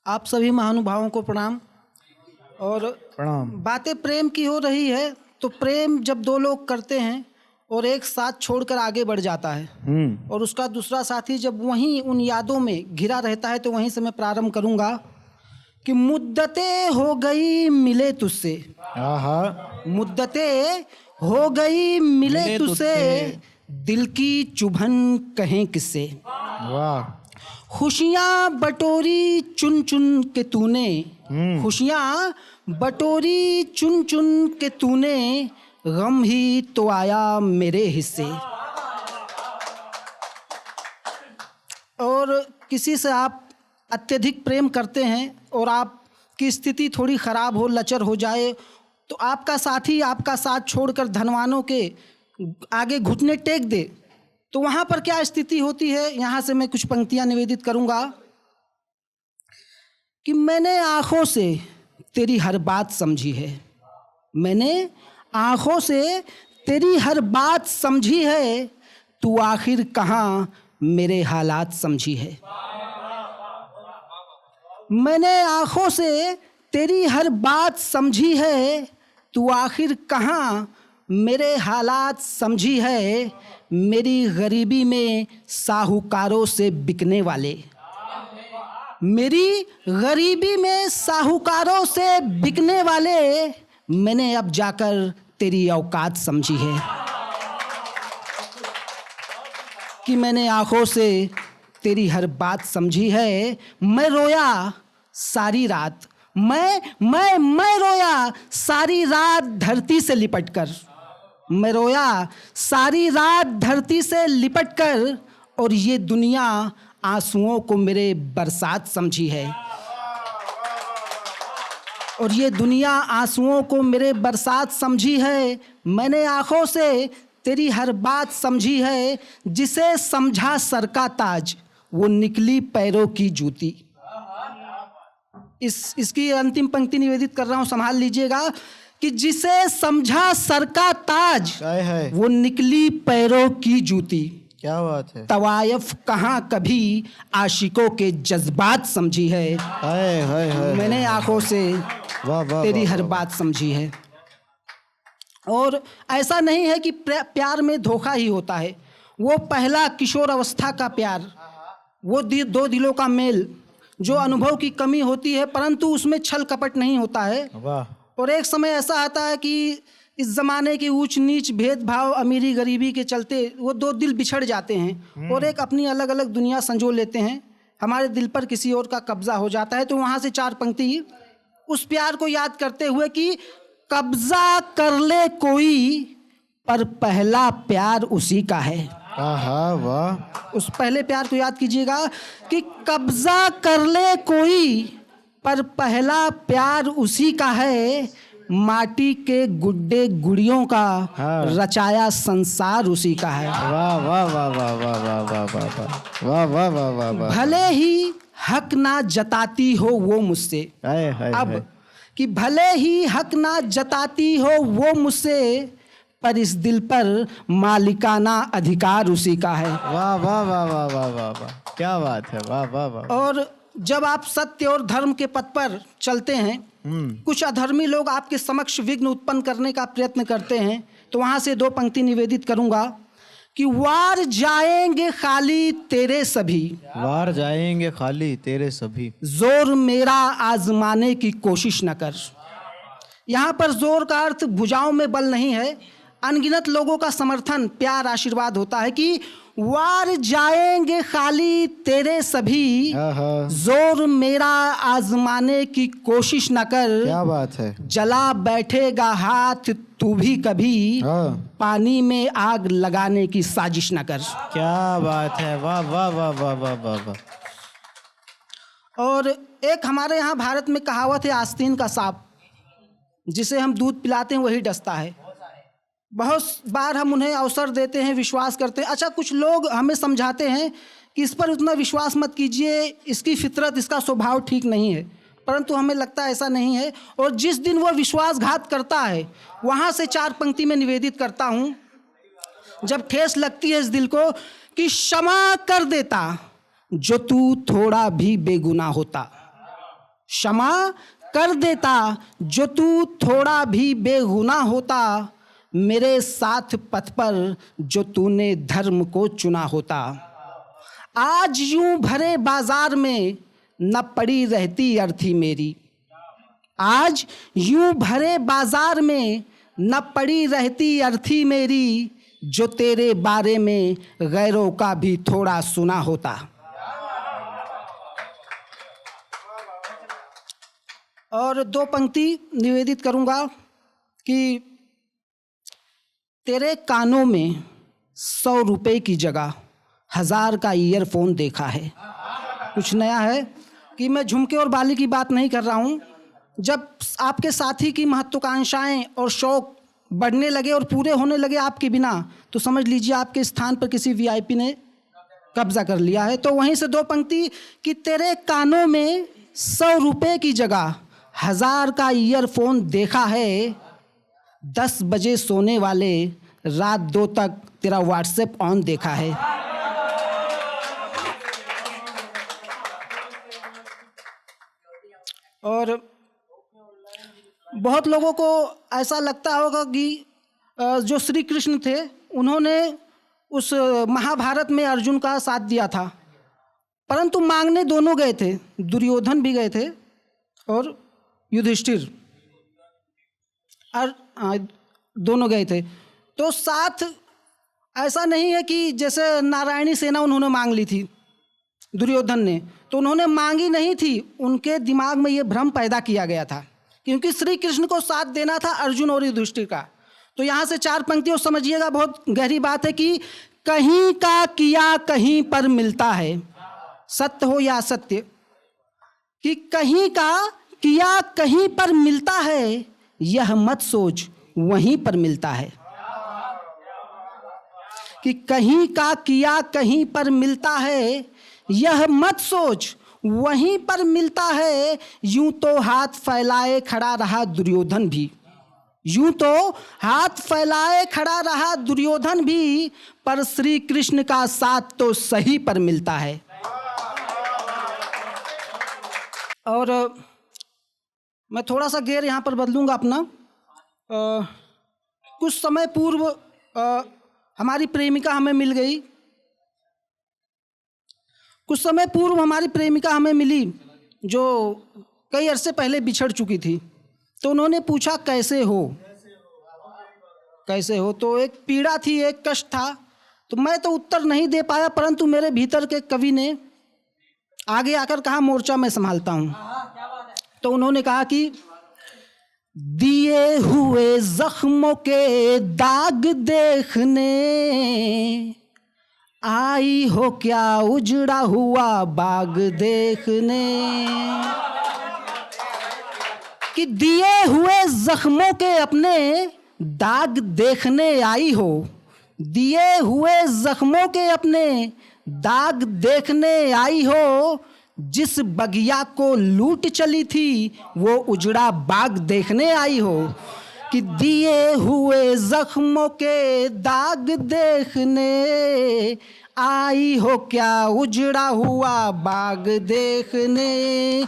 आप सभी महानुभावों को प्रणाम। और प्रणाम। बातें प्रेम की हो रही है, तो प्रेम जब दो लोग करते हैं और एक साथ छोड़कर आगे बढ़ जाता है और उसका दूसरा साथी जब वहीं उन यादों में घिरा रहता है, तो वहीं से मैं प्रारंभ करूंगा कि मुद्दतें हो गई मिले तुझसे, मुद्दतें हो गई मिले तुझसे, दिल की चुभन कहें किससे। वाह। खुशियाँ बटोरी चुन चुन के तूने, खुशियाँ बटोरी चुन चुन के तूने, गम ही तो आया मेरे हिस्से। और किसी से आप अत्यधिक प्रेम करते हैं और आपकी स्थिति थोड़ी ख़राब हो, लचर हो जाए, तो आपका साथी आपका साथ छोड़कर धनवानों के आगे घुटने टेक दे, तो वहाँ पर क्या स्थिति होती है। यहाँ से मैं कुछ पंक्तियाँ निवेदित करूँगा कि मैंने आँखों से तेरी हर बात समझी है, मैंने आँखों से तेरी हर बात समझी है, तू आखिर कहाँ मेरे हालात समझी है। मैंने आँखों से तेरी हर बात समझी है, तू आखिर कहाँ मेरे हालात समझी है। मेरी गरीबी में साहूकारों से बिकने वाले, मेरी गरीबी में साहूकारों से बिकने वाले, मैंने अब जाकर तेरी औकात समझी है। कि मैंने आँखों से तेरी हर बात समझी है, मैं रोया सारी रात, मैं रोया सारी रात धरती से लिपट कर, मैं रोया सारी रात धरती से लिपट कर, और ये दुनिया आंसुओं को मेरे बरसात समझी है। और ये दुनिया आंसुओं को मेरे बरसात समझी है। मैंने आँखों से तेरी हर बात समझी है, जिसे समझा सर का ताज वो निकली पैरों की जूती। इसकी अंतिम पंक्ति निवेदित कर रहा हूँ, संभाल लीजिएगा कि जिसे समझा सर का ताज वो निकली पैरों की जूती। क्या बात है। तवायफ कहाँ कभी आशिकों के जज्बात समझी है। मैंने आंखों से तेरी हर बात समझी है। और ऐसा नहीं है कि प्यार में धोखा ही होता है, वो पहला किशोर अवस्था का प्यार, वो दो दिलों का मेल, जो अनुभव की कमी होती है परंतु उसमें छल कपट नहीं होता है। और एक समय ऐसा आता है कि इस ज़माने की ऊंच नीच, भेदभाव, अमीरी गरीबी के चलते वो दो दिल बिछड़ जाते हैं और एक अपनी अलग अलग दुनिया संजो लेते हैं। हमारे दिल पर किसी और का कब्जा हो जाता है। तो वहाँ से चार पंक्ति उस प्यार को याद करते हुए कि कब्जा कर ले कोई पर पहला प्यार उसी का है। वाह। उस पहले प्यार को याद कीजिएगा कि कब्जा कर ले कोई पर पहला प्यार उसी का है, माटी के गुड्डे गुड़ियों का रचाया संसार उसी का है। वाह वाह वाह वाह वाह वाह वाह वाह वाह वाह वाह वाह। भले ही हक ना जताती हो वो मुझसे, अब कि भले ही हक ना जताती हो वो मुझसे, पर इस दिल पर मालिकाना अधिकार उसी का है। वाह वाह वाह वाह वाह वाह वाह, क्या बात है। वाह वाह वाह। और जब आप सत्य और धर्म के पथ पर चलते हैं, कुछ अधर्मी लोग आपके समक्ष विघ्न उत्पन्न करने का प्रयत्न करते हैं, तो वहाँ से दो पंक्ति निवेदित करूँगा कि वार जाएंगे खाली तेरे सभी, वार जाएंगे खाली तेरे सभी, जोर मेरा आजमाने की कोशिश न कर। यहाँ पर जोर का अर्थ भुजाओं में बल नहीं है, अनगिनत लोगों का समर्थन, प्यार, आशीर्वाद होता है कि वार जाएंगे खाली तेरे सभी, जोर मेरा आजमाने की कोशिश न कर। क्या बात है। जला बैठेगा हाथ तू भी कभी, पानी में आग लगाने की साजिश न कर। क्या बात है। वाह वाह वाह वाह वाह वाह वाह। और एक हमारे यहाँ भारत में कहावत है, आस्तीन का सांप, जिसे हम दूध पिलाते हैं वही डसता है। बहुत बार हम उन्हें अवसर देते हैं, विश्वास करते हैं। अच्छा, कुछ लोग हमें समझाते हैं कि इस पर उतना विश्वास मत कीजिए, इसकी फितरत, इसका स्वभाव ठीक नहीं है, परंतु हमें लगता है ऐसा नहीं है। और जिस दिन वो विश्वासघात करता है, वहाँ से चार पंक्ति में निवेदित करता हूँ, जब ठेस लगती है इस दिल को कि क्षमा कर देता जो तू थोड़ा भी बेगुनाह होता। क्षमा कर देता जो तू थोड़ा भी बेगुनाह होता, मेरे साथ पथ पर जो तूने धर्म को चुना होता। आज यूं भरे बाजार में न पड़ी रहती अर्थी मेरी, आज यूं भरे बाजार में न पड़ी रहती अर्थी मेरी, जो तेरे बारे में गैरों का भी थोड़ा सुना होता। और 2 पंक्ति निवेदित करूंगा कि तेरे कानों में 100 रुपए की जगह 1000 का ईयरफोन देखा है। कुछ नया है कि मैं झुमके और बाली की बात नहीं कर रहा हूँ। जब आपके साथी की महत्वाकांक्षाएं और शौक बढ़ने लगे और पूरे होने लगे आपके बिना, तो समझ लीजिए आपके स्थान पर किसी वीआईपी ने कब्जा कर लिया है। तो वहीं से 2 पंक्ति कि तेरे कानों में 100 रुपए की जगह 1000 का ईयरफोन देखा है। 10 बजे सोने वाले रात 2 तक तेरा व्हाट्सएप ऑन देखा है। और बहुत लोगों को ऐसा लगता होगा कि जो श्री कृष्ण थे उन्होंने उस महाभारत में अर्जुन का साथ दिया था, परंतु मांगने दोनों गए थे, दुर्योधन भी गए थे और युधिष्ठिर दोनों गए थे। तो साथ ऐसा नहीं है कि जैसे नारायणी सेना उन्होंने मांग ली थी दुर्योधन ने, तो उन्होंने मांगी नहीं थी, उनके दिमाग में ये भ्रम पैदा किया गया था, क्योंकि श्री कृष्ण को साथ देना था अर्जुन और युधिष्ठिर का। तो यहाँ से 4 पंक्तियों समझिएगा, बहुत गहरी बात है कि कहीं का किया कहीं पर मिलता है, सत्य हो या असत्य, कि कहीं का किया कहीं पर मिलता है, यह मत सोच वहीं पर मिलता है। कि कहीं का किया कहीं पर मिलता है, यह मत सोच वहीं पर मिलता है। यूं तो हाथ फैलाए खड़ा रहा दुर्योधन भी, यूं तो हाथ फैलाए खड़ा रहा दुर्योधन भी, पर श्री कृष्ण का साथ तो सही पर मिलता है। और मैं थोड़ा सा गेर यहाँ पर बदलूंगा अपना। कुछ समय पूर्व हमारी प्रेमिका हमें मिल गई, कुछ समय पूर्व हमारी प्रेमिका हमें मिली जो कई अरसे पहले बिछड़ चुकी थी। तो उन्होंने पूछा कैसे हो, कैसे हो, तो एक पीड़ा थी, एक कष्ट था। तो मैं तो उत्तर नहीं दे पाया, परंतु मेरे भीतर के कवि ने आगे आकर कहा मोर्चा मैं संभालता हूँ। तो उन्होंने कहा कि दिए हुए जख्मों के दाग देखने, आई हो क्या उजड़ा हुआ बाग देखने। कि दिए हुए जख्मों के अपने दाग देखने आई हो, दिए हुए जख्मों के अपने दाग देखने आई हो। जिस बगिया को लूट चली थी वो उजड़ा बाग देखने आई हो। कि दिए हुए जख्मों के दाग देखने, आई हो क्या उजड़ा हुआ बाग देखने।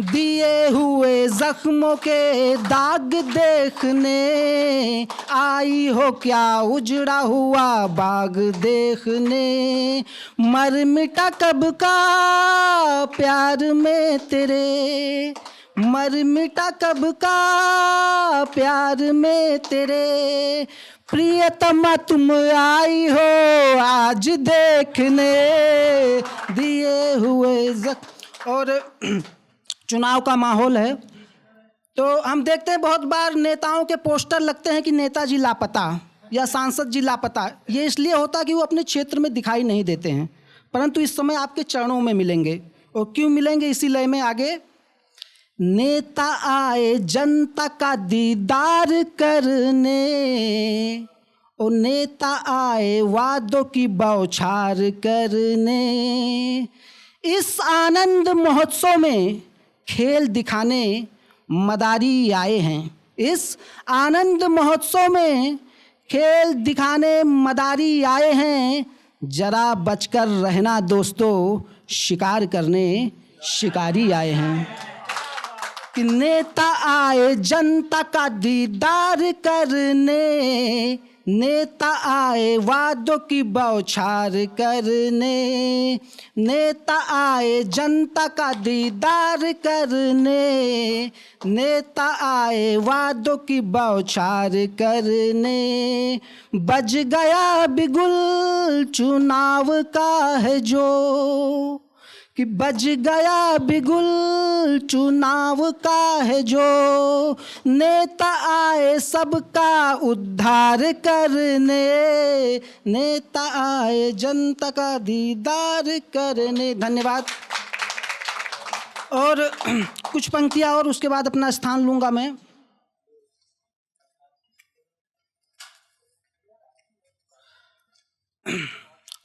दिए हुए जख्मों के दाग देखने, आई हो क्या उजड़ा हुआ बाग देखने। मर मिटा कब का प्यार में तेरे, मर मिटा कब का प्यार में तेरे। प्रियतमा तुम आई हो आज देखने, दिए हुए और चुनाव का माहौल है, तो हम देखते हैं बहुत बार नेताओं के पोस्टर लगते हैं कि नेताजी लापता या सांसद जी लापता। ये इसलिए होता है कि वो अपने क्षेत्र में दिखाई नहीं देते हैं, परंतु इस समय आपके चरणों में मिलेंगे। और क्यों मिलेंगे, इसी लय में आगे। नेता आए जनता का दीदार करने, ओ नेता आए वादों की बौछार करने। इस आनंद महोत्सव में खेल दिखाने मदारी आए हैं, इस आनंद महोत्सव में खेल दिखाने मदारी आए हैं। जरा बचकर रहना दोस्तों, शिकार करने शिकारी आए हैं। कि नेता आए जनता का दीदार करने, नेता आए वादों की बौछार करने, नेता आए जनता का दीदार करने, नेता आए वादों की बौछार करने। बज गया बिगुल चुनाव का है जो, कि बज गया बिगुल चुनाव का है जो, नेता आए सबका उद्धार करने, नेता आए जनता का दीदार करने। धन्यवाद। और कुछ पंक्तियां और उसके बाद अपना स्थान लूंगा मैं।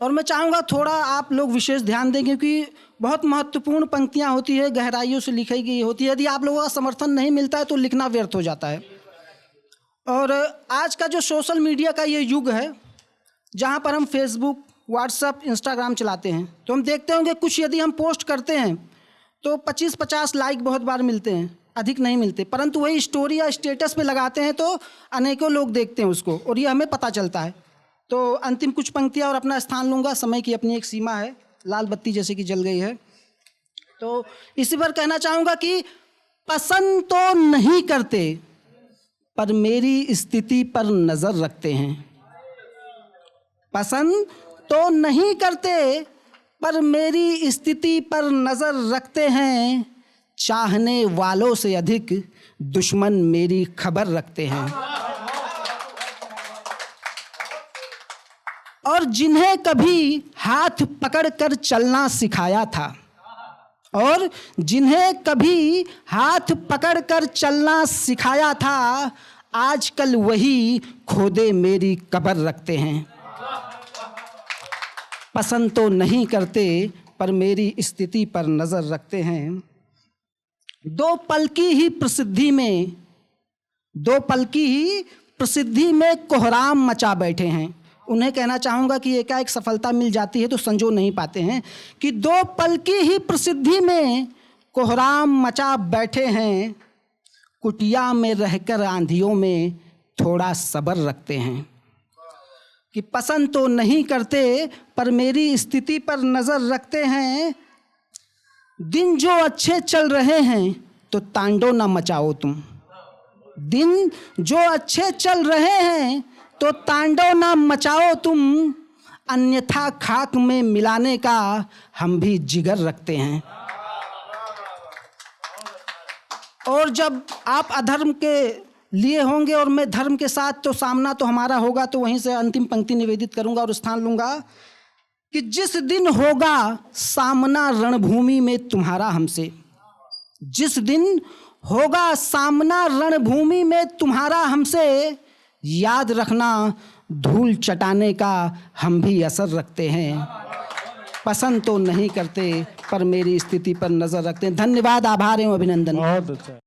और मैं चाहूँगा थोड़ा आप लोग विशेष ध्यान दें, क्योंकि बहुत महत्वपूर्ण पंक्तियाँ होती है, गहराइयों से लिखी गई होती है। यदि आप लोगों का समर्थन नहीं मिलता है तो लिखना व्यर्थ हो जाता है। और आज का जो सोशल मीडिया का ये युग है, जहाँ पर हम फेसबुक, व्हाट्सएप, इंस्टाग्राम चलाते हैं, तो हम देखते होंगे कुछ यदि हम पोस्ट करते हैं तो 25-50 लाइक बहुत बार मिलते हैं, अधिक नहीं मिलते। परंतु वही स्टोरी या स्टेटस पे लगाते हैं तो अनेकों लोग देखते हैं उसको, और ये हमें पता चलता है। तो अंतिम कुछ पंक्तियाँ और अपना स्थान लूँगा। समय की अपनी एक सीमा है, लाल बत्ती जैसे कि जल गई है। तो इसी पर कहना चाहूँगा कि पसंद तो नहीं करते पर मेरी स्थिति पर नज़र रखते हैं। पसंद तो नहीं करते पर मेरी स्थिति पर नज़र रखते हैं। चाहने वालों से अधिक दुश्मन मेरी खबर रखते हैं। और जिन्हें कभी हाथ पकड़कर चलना सिखाया था, और जिन्हें कभी हाथ पकड़कर चलना सिखाया था, आजकल वही खोदे मेरी कब्र रखते हैं। पसंद तो नहीं करते पर मेरी स्थिति पर नज़र रखते हैं। दो पल की ही प्रसिद्धि में कोहराम मचा बैठे हैं। उन्हें कहना चाहूँगा कि एकाएक सफलता मिल जाती है तो संजो नहीं पाते हैं, कि 2 पल की ही प्रसिद्धि में कोहराम मचा बैठे हैं। कुटिया में रहकर आंधियों में थोड़ा सब्र रखते हैं। कि पसंद तो नहीं करते पर मेरी स्थिति पर नज़र रखते हैं। दिन जो अच्छे चल रहे हैं तो तांडव ना मचाओ तुम। दिन जो अच्छे चल रहे हैं तो तांडव ना मचाओ तुम, अन्यथा खाक में मिलाने का हम भी जिगर रखते हैं। और जब आप अधर्म के लिए होंगे और मैं धर्म के साथ, तो सामना तो हमारा होगा। तो वहीं से अंतिम पंक्ति निवेदित करूंगा और स्थान लूंगा कि जिस दिन होगा सामना रणभूमि में तुम्हारा हमसे, जिस दिन होगा सामना रणभूमि में तुम्हारा हमसे, याद रखना धूल चटाने का हम भी असर रखते हैं। पसंद तो नहीं करते पर मेरी स्थिति पर नज़र रखते हैं। धन्यवाद, आभार एवं अभिनंदन। बहुत अच्छा।